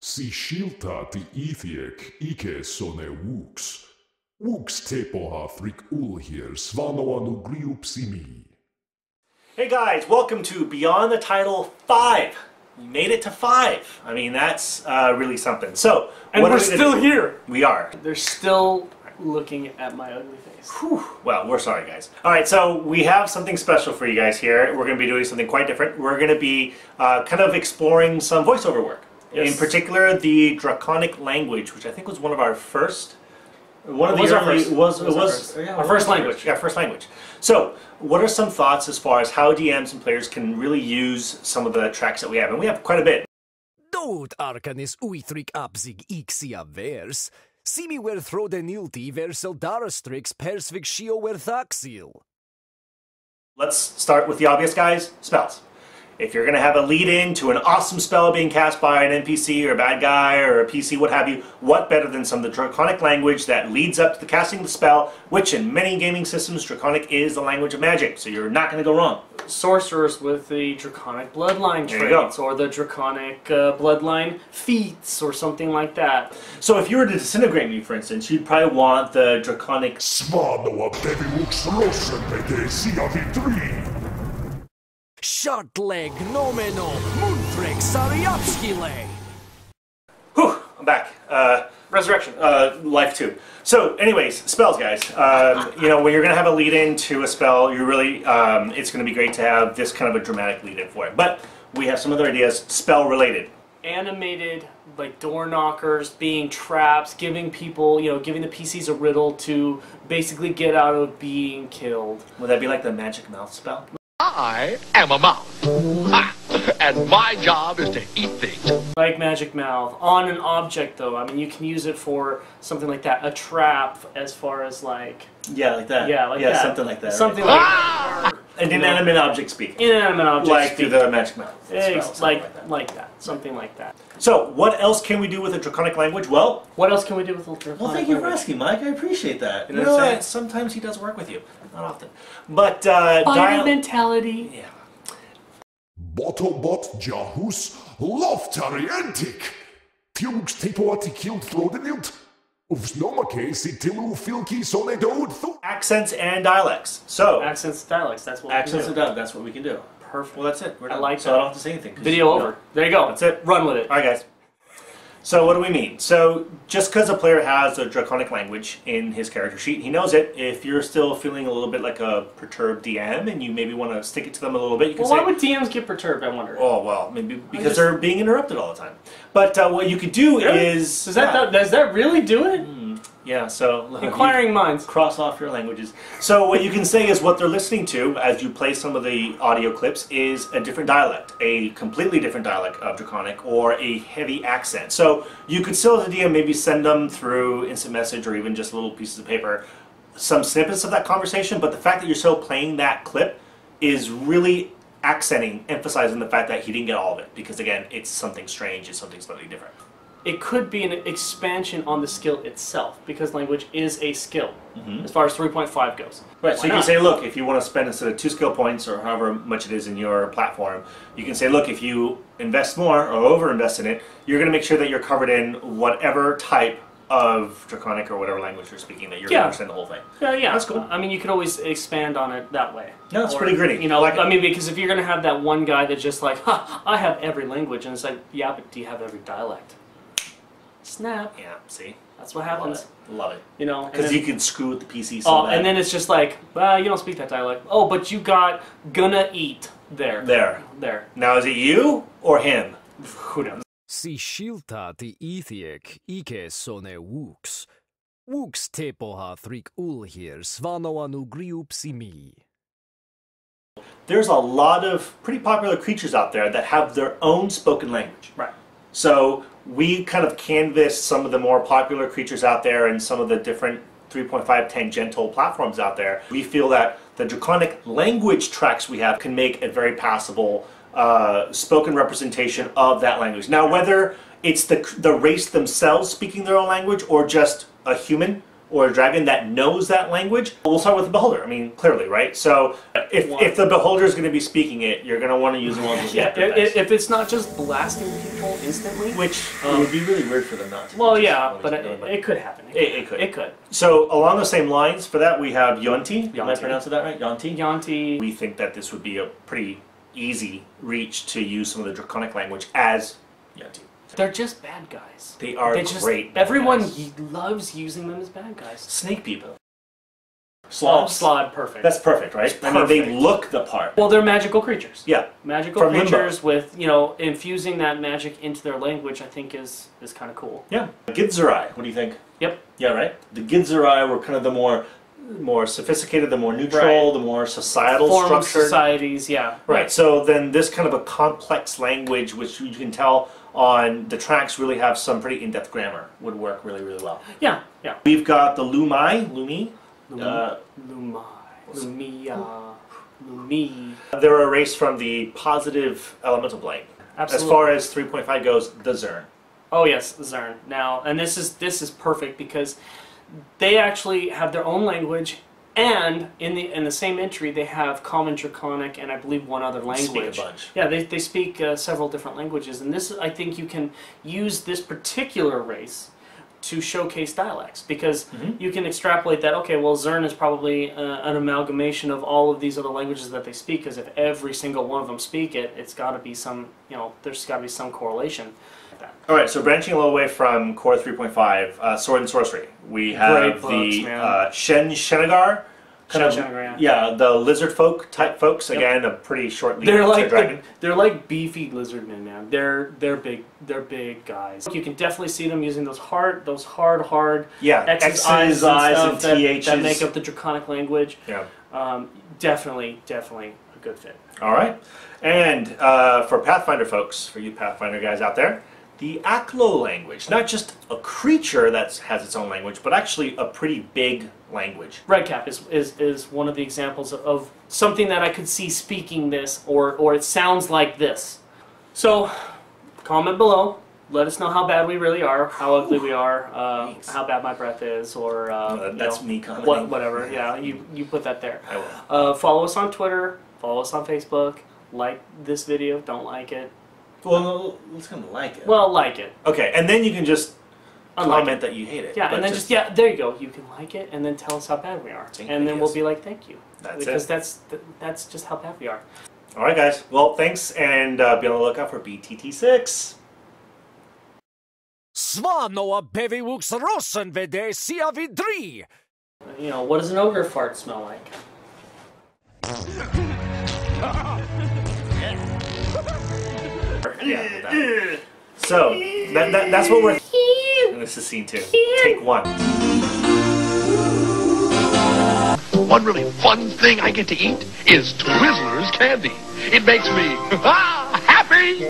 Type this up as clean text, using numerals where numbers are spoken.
Si shiltati ithiek ike sone wooks. Wooks tepoha thrik ulhir svanoanu griupsimi. Hey guys, welcome to Beyond the Title 5. We made it to 5. I mean, that's really something. So, and we're still here. We are. They're still looking at my ugly face. Whew. Well, we're sorry, guys. All right, so we have something special for you guys here. We're going to be doing something quite different. We're going to be kind of exploring some voiceover work. Yes. In particular, the Draconic Language, which I think was one of our first. Our first language. Yeah, first language. So, what are some thoughts as far as how DMs and players can really use some of the tracks that we have? And we have quite a bit. Dot arcanis uitrik abzig ixia vers. Simi wer throdenilti versel darastrix persvixio werthaxil. Let's start with the obvious, guys. Spells. If you're going to have a lead-in to an awesome spell being cast by an NPC or a bad guy or a PC, what have you, what better than some of the Draconic language that leads up to the casting of the spell, which in many gaming systems, Draconic is the language of magic, so you're not going to go wrong. Sorcerers with the Draconic bloodline traits, or the Draconic bloodline feats, or something like that. So if you were to disintegrate me, for instance, you'd probably want the Draconic... Shartleg nomeno Muntrek Sariapskile. Whew, I'm back. Resurrection. Life 2. So, anyways, spells, guys. You know, when you're going to have a lead-in to a spell, you really, it's going to be great to have this kind of a dramatic lead-in for it. But we have some other ideas, spell-related. Animated, like door knockers, being traps, giving people, you know, giving the PCs a riddle to basically get out of being killed. Would that be like the magic mouth spell? I am a mouse, and my job is to eat things. Like Magic Mouth, on an object though. I mean, you can use it for something like that. A trap, as far as like... Yeah, like that. Yeah, like that. Something like that. Something like that. An inanimate object speak. Inanimate object like speak. Like the magic mouth spell, like that. Something like that. So, what else can we do with a Draconic language? Well... What else can we do with a Draconic language? Well, thank you for asking, Mike. I appreciate that. You know what I'm saying? Sometimes he does work with you. Not often. But, Fighter mentality. Yeah. Botobot Jahus Loftariantic. Tilux tepoati killed Throdenilt. Uvsnomake sitilu filki sonedoud. Accents and dialects. So. Accents and dialects, that's what accents and dialects, that's what we can do. Perfect. Well, that's it. We're done. I like so that. I don't have to say anything. Video over. There you go. That's it. Run with it. Alright, guys. So what do we mean? So just because a player has a Draconic language in his character sheet, he knows it. If you're still feeling a little bit like a perturbed DM and you maybe want to stick it to them a little bit, you can say... Why would DMs get perturbed, I wonder? Oh, well, maybe because they're being interrupted all the time. But what you could do is... Does that really do it? Yeah, so... Inquiring minds. Cross off your languages. So what you can say is what they're listening to as you play some of the audio clips is a different dialect, a completely different dialect of Draconic, or a heavy accent. So you could still, as a DM, maybe send them through instant message or even just little pieces of paper some snippets of that conversation, but the fact that you're still playing that clip is really accenting, emphasizing the fact that he didn't get all of it, because again, it's something strange, it's something slightly different. It could be an expansion on the skill itself, because language is a skill, as far as 3.5 goes. Right, so you can say, look, if you want to spend instead of 2 skill points, or however much it is in your platform, you can say, look, if you invest more, or over-invest in it, you're going to make sure that you're covered in whatever type of Draconic or whatever language you're speaking, that you're going to understand the whole thing. Yeah, that's cool. I mean, you could always expand on it that way. No, it's pretty gritty. You know, I mean, because if you're going to have that one guy that's just like, I have every language, and it's like, yeah, but do you have every dialect? Snap. Yeah, see? That's what happens. Love it. You know, because you can screw with the PC so bad. And then it's just like, you don't speak that dialect. Oh, but you got gonna eat there. There. Now, is it you or him? Who knows? Si shiltati ithiek ike sone wooks. Wooks tepoha thrik ulhir svanoanu griupsimi. There's a lot of pretty popular creatures out there that have their own spoken language. Right. So we kind of canvassed some of the more popular creatures out there and some of the different 3.5 tangential platforms out there. We feel that the Draconic language tracks we have can make a very passable spoken representation of that language. Now, whether it's the race themselves speaking their own language or just a human or a dragon that knows that language, we'll start with the beholder. I mean, clearly, right? So if the beholder is going to be speaking it, you're going to want to use the ones with the if it's not just blasting people instantly, which would be really weird for them not to. Well, yeah, but it could happen. It could. It could. So along the same lines, for that we have Yonti. Am I pronouncing that right? Yonti. Yonti. We think that this would be a pretty easy reach to use some of the Draconic language as Yonti. They're just bad guys. They are great. Everyone loves using them as bad guys. Snake people. Slod, perfect. That's perfect, right? I mean, they look the part. Well, they're magical creatures. Yeah. Magical creatures with, infusing that magic into their language, I think is kind of cool. Yeah. Githzerai, what do you think? Yep. Yeah, right? The Githzerai were kind of the more sophisticated, the more neutral, the more societal structured societies, yeah. Right. So then this kind of a complex language, which you can tell on the tracks really have some pretty in-depth grammar, would work really, really well. Yeah, yeah. We've got the Lumi. They're a race from the positive elemental plane. Absolutely. As far as 3.5 goes, the Zern. Oh yes, Zern. Now, and this is perfect because they actually have their own language, and in the same entry they have Common, Draconic, and I believe one other language. Speak a bunch. Yeah, they speak several different languages, and this, I think you can use this particular race to showcase dialects, because you can extrapolate that, okay, well, Zern is probably an amalgamation of all of these other languages that they speak, because if every single one of them speak it, it's got to be some, there's got to be some correlation. Alright, so branching a little away from Core 3.5, Sword and Sorcery. We have Shenagar. Yeah, the lizard folk type folks. Again, a pretty short lead dragon. They're like beefy lizardmen, man. They're big guys. You can definitely see them using those hard X's, I's, and TH's that make up the Draconic language. Yeah. Definitely a good fit. All right, and for Pathfinder folks, for you Pathfinder guys out there, the Aklo language, not just a creature that has its own language, but actually a pretty big language. Redcap is one of the examples of something that I could see speaking this, or it sounds like this. So, comment below. Let us know how bad we really are, how ugly we are, how bad my breath is, or that's me commenting. Whatever. Yeah, you put that there. I will. Follow us on Twitter. Follow us on Facebook. Like this video. Don't like it. Well, let's kind of like it. Well, like it. Okay, and then you can just comment that you hate it. Yeah, and then there you go. You can like it, and then tell us how bad we are, and then we'll be like, thank you. Because that's just how bad we are. All right, guys. Well, thanks, and be on the lookout for BTT6. Svanoa bevivuks rosenvede sia vidri. What does an ogre fart smell like? Yeah, so that's what we're. And this is scene 2. Take 1. One really fun thing I get to eat is Twizzlers candy. It makes me happy.